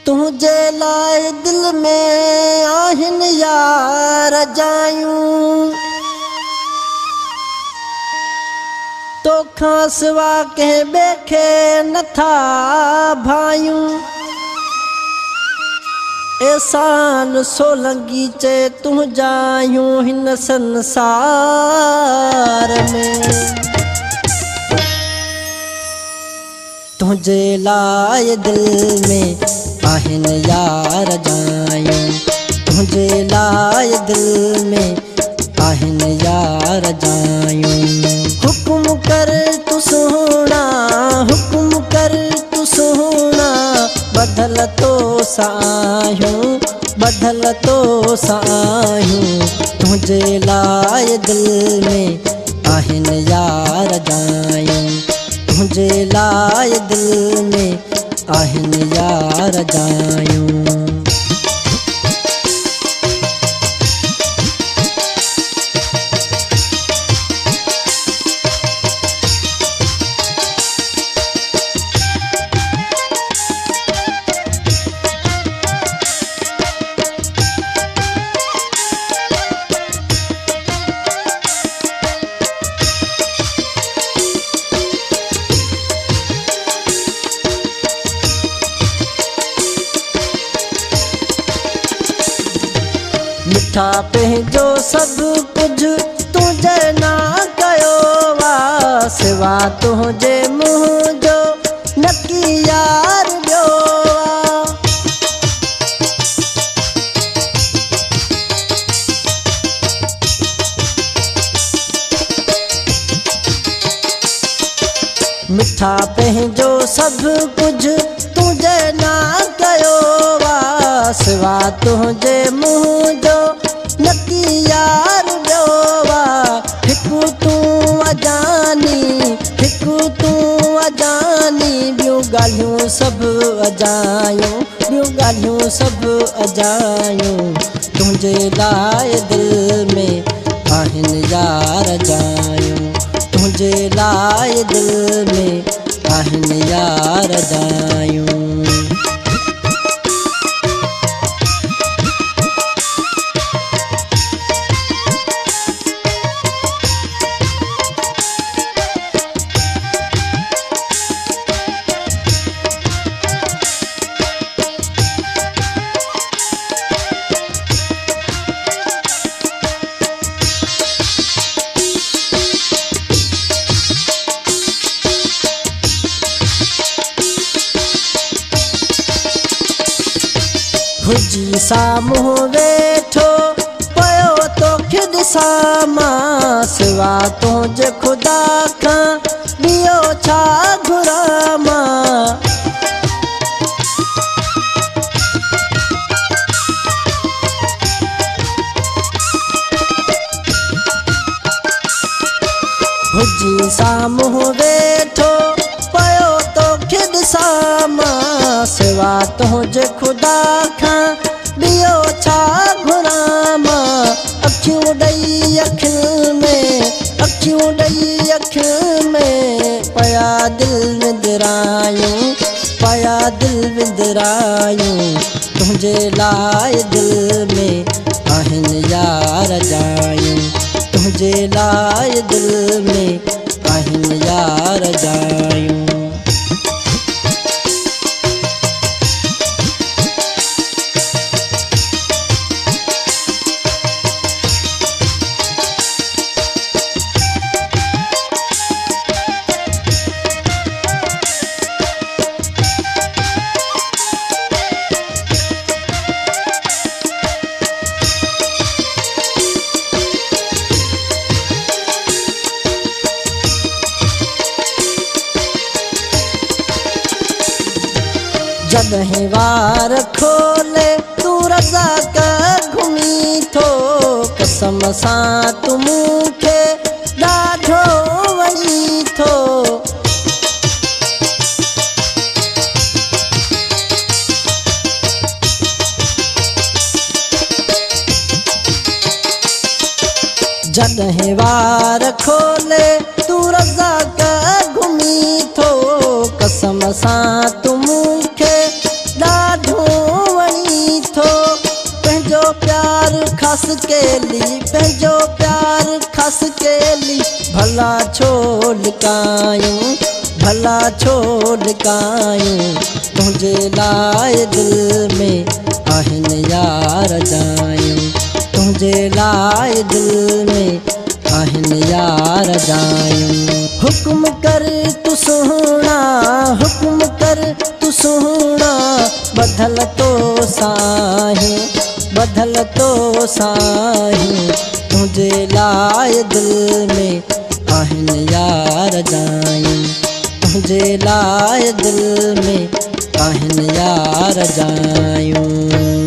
तुझे लाए दिल में आहिन यार जायूं तो खासवा के बेखे नथा भायूं एसान सोलंगी चे तू जायूं हिन संसार में तुझे लाए दिल में आहिन यार जायूं तुझे लाए दिल में आहिन यार जायूं हुक्म कर तू सोना हुक्म कर तू सोना बदल तो सायूं बदल तो सायूं तुझे लाए दिल में आहिन यार जायूं तुझे लाए दिल में आहिन यार जायूं मिठा पंहिंजो सभु कुझु तुझे ना कयो वा सिवा तुझे मुंहिंजो नकी यार ॿियो मिठा पंहिंजो सभु कुझु तुझे ना कयो वा सिवा तुझे मुंहिंजो नकी यार ॿियो वा हिकु तूं अजानी हिकु तूं अजानी ॿियूं ॻाल्हियूं सभु अजायूं ॿियूं ॻाल्हियूं सभु अजायूं तुंहिंजे लाइ दिल में आहिन यार जायूं तुंहिंजे लाइ दिल में आहिन यार जायूं हुजी साम्हूं वेठो पियो तोखे ॾिसां मां सिवा तुंहिंजे ख़ुदा खां ॿियो छा घुरां मां हुजी साम्हूं वेठो पियो तोखे ॾिसां मां सिवा तुंहिंजे ख़ुदा खां ॿियो छा घुरां मां अखियूं ॾेई अखियुनि में अखियूं ॾेई अखियुनि में पया दिल विंदरायूं पया दिल विंदरायूं तुंहिंजे लाइ दिल में आहिन यार जायूं तुंहिंजे लाइ दिल में आहिन यार जायूं जॾहिं वार खोले तू रज़ा कर घुमी थो कसम सां तू मूंखे ॾाढो वणी थो जॾहिं वार खोले तू रज़ा कर घुमी थो कसम सां तू मूंखे ॾाढो केली पंहिंजो प्यार खस केली भला छो लिकायूं भला छो लिकायूं तुंहिंजे लाइ दिल में आहिनि यार जायूं तुंहिंजे लाइ दिल में आहिनि यार जायूं हुक्म कर तू सुहिणा हुक्म कर तू सुहिणा ॿधल तो साहियूं ॿधल तो साहियूं तुंहिंजे लाइ दिल में आहिनि यार जायूं तुंहिंजे लाइ दिल में आहिनि यार जायूं।